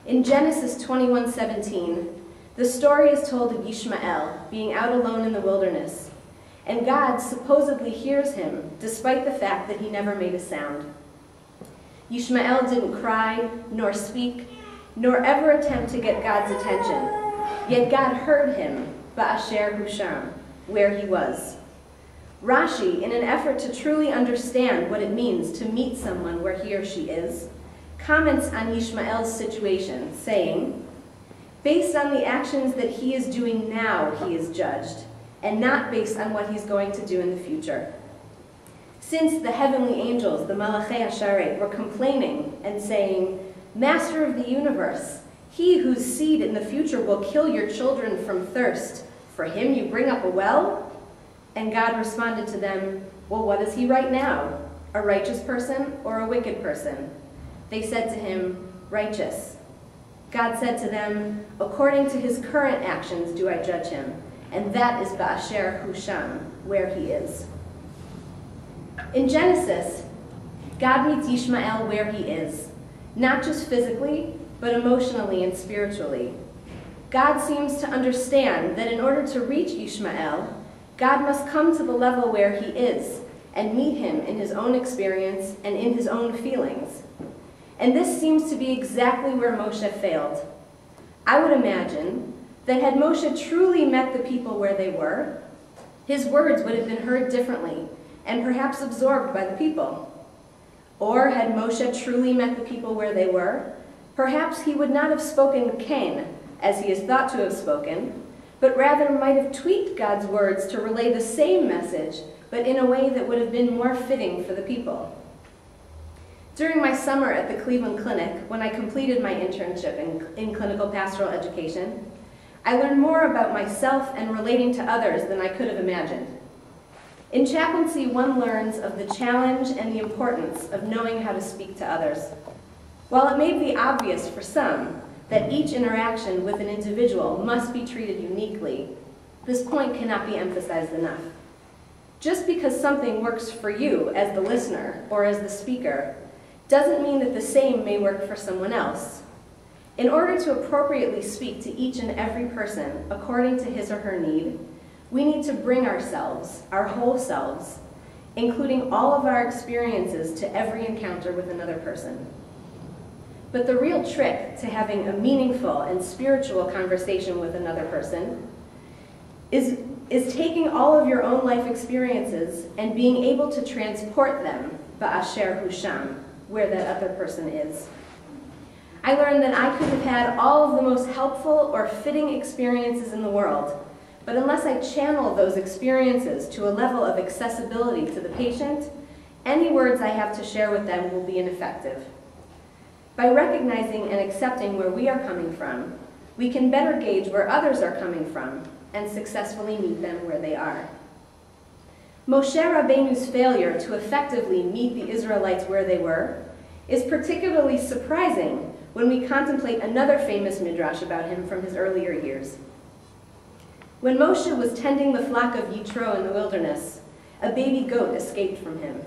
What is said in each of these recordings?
In Genesis 21:17, the story is told of Ishmael being out alone in the wilderness, and God supposedly hears him despite the fact that he never made a sound. Ishmael didn't cry, nor speak, nor ever attempt to get God's attention, yet God heard him, ba'asher husham, where he was. Rashi, in an effort to truly understand what it means to meet someone where he or she is, comments on Ishmael's situation, saying, based on the actions that he is doing now, he is judged, and not based on what he's going to do in the future. Since the heavenly angels, the Malachei Hasharet, were complaining and saying, Master of the universe, he whose seed in the future will kill your children from thirst, for him you bring up a well? And God responded to them, well, what is he right now? A righteous person or a wicked person? They said to him, righteous. God said to them, according to his current actions do I judge him, and that is ba'asher husham, where he is. In Genesis, God meets Ishmael where he is, not just physically, but emotionally and spiritually. God seems to understand that in order to reach Ishmael, God must come to the level where he is and meet him in his own experience and in his own feelings. And this seems to be exactly where Moshe failed. I would imagine that had Moshe truly met the people where they were, his words would have been heard differently and perhaps absorbed by the people. Or had Moshe truly met the people where they were, perhaps he would not have spoken Cain, as he is thought to have spoken, but rather might have tweaked God's words to relay the same message, but in a way that would have been more fitting for the people. During my summer at the Cleveland Clinic, when I completed my internship in clinical pastoral education, I learned more about myself and relating to others than I could have imagined. In chaplaincy, one learns of the challenge and the importance of knowing how to speak to others. While it may be obvious for some that each interaction with an individual must be treated uniquely, this point cannot be emphasized enough. Just because something works for you as the listener or as the speaker doesn't mean that the same may work for someone else. In order to appropriately speak to each and every person according to his or her need, we need to bring ourselves, our whole selves, including all of our experiences to every encounter with another person. But the real trick to having a meaningful and spiritual conversation with another person is taking all of your own life experiences and being able to transport them, ba'asher husham, where that other person is. I learned that I could have had all of the most helpful or fitting experiences in the world, but unless I channel those experiences to a level of accessibility to the patient, any words I have to share with them will be ineffective. By recognizing and accepting where we are coming from, we can better gauge where others are coming from and successfully meet them where they are. Moshe Rabbeinu's failure to effectively meet the Israelites where they were is particularly surprising when we contemplate another famous midrash about him from his earlier years. When Moshe was tending the flock of Yitro in the wilderness, a baby goat escaped from him.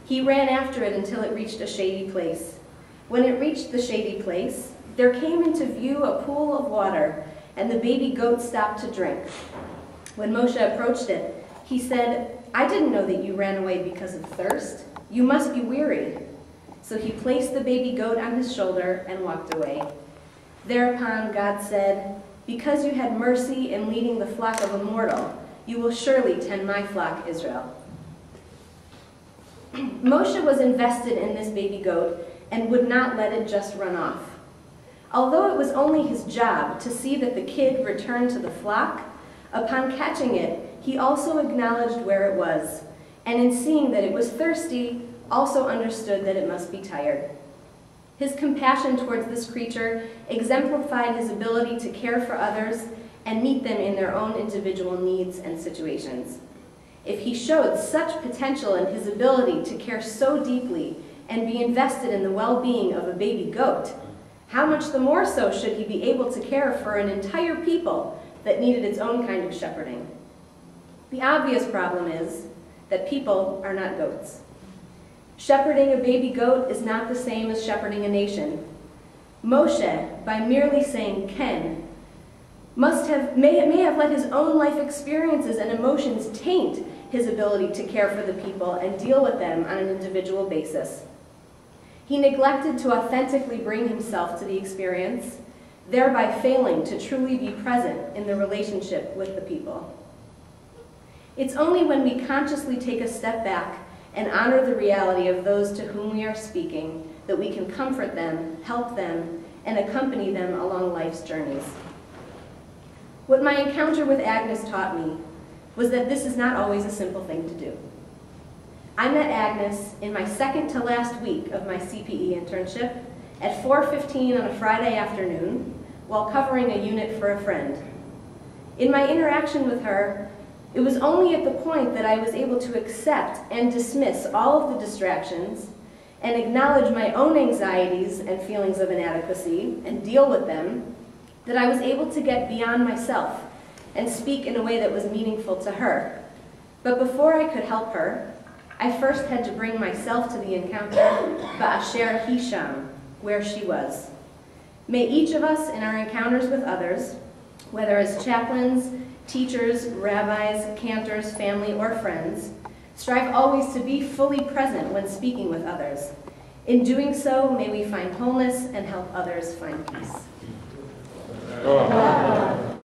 He ran after it until it reached a shady place. When it reached the shady place, there came into view a pool of water, and the baby goat stopped to drink. When Moshe approached it, he said, I didn't know that you ran away because of thirst. You must be weary. So he placed the baby goat on his shoulder and walked away. Thereupon God said, because you had mercy in leading the flock of a mortal, you will surely tend my flock, Israel. Moshe was invested in this baby goat and would not let it just run off. Although it was only his job to see that the kid returned to the flock, upon catching it, he also acknowledged where it was, and in seeing that it was thirsty, also understood that it must be tired. His compassion towards this creature exemplified his ability to care for others and meet them in their own individual needs and situations. If he showed such potential in his ability to care so deeply and be invested in the well-being of a baby goat, how much the more so should he be able to care for an entire people that needed its own kind of shepherding? The obvious problem is that people are not goats. Shepherding a baby goat is not the same as shepherding a nation. Moshe, by merely saying Ken, may have let his own life experiences and emotions taint his ability to care for the people and deal with them on an individual basis. He neglected to authentically bring himself to the experience, thereby failing to truly be present in the relationship with the people. It's only when we consciously take a step back and honor the reality of those to whom we are speaking that we can comfort them, help them, and accompany them along life's journeys. What my encounter with Agnes taught me was that this is not always a simple thing to do. I met Agnes in my second to last week of my CPE internship at 4:15 on a Friday afternoon while covering a unit for a friend. In my interaction with her, it was only at the point that I was able to accept and dismiss all of the distractions and acknowledge my own anxieties and feelings of inadequacy and deal with them that I was able to get beyond myself and speak in a way that was meaningful to her. But before I could help her, I first had to bring myself to the encounter ba'asher hisham, where she was. May each of us in our encounters with others, whether as chaplains, teachers, rabbis, cantors, family, or friends, strive always to be fully present when speaking with others. In doing so, may we find wholeness and help others find peace.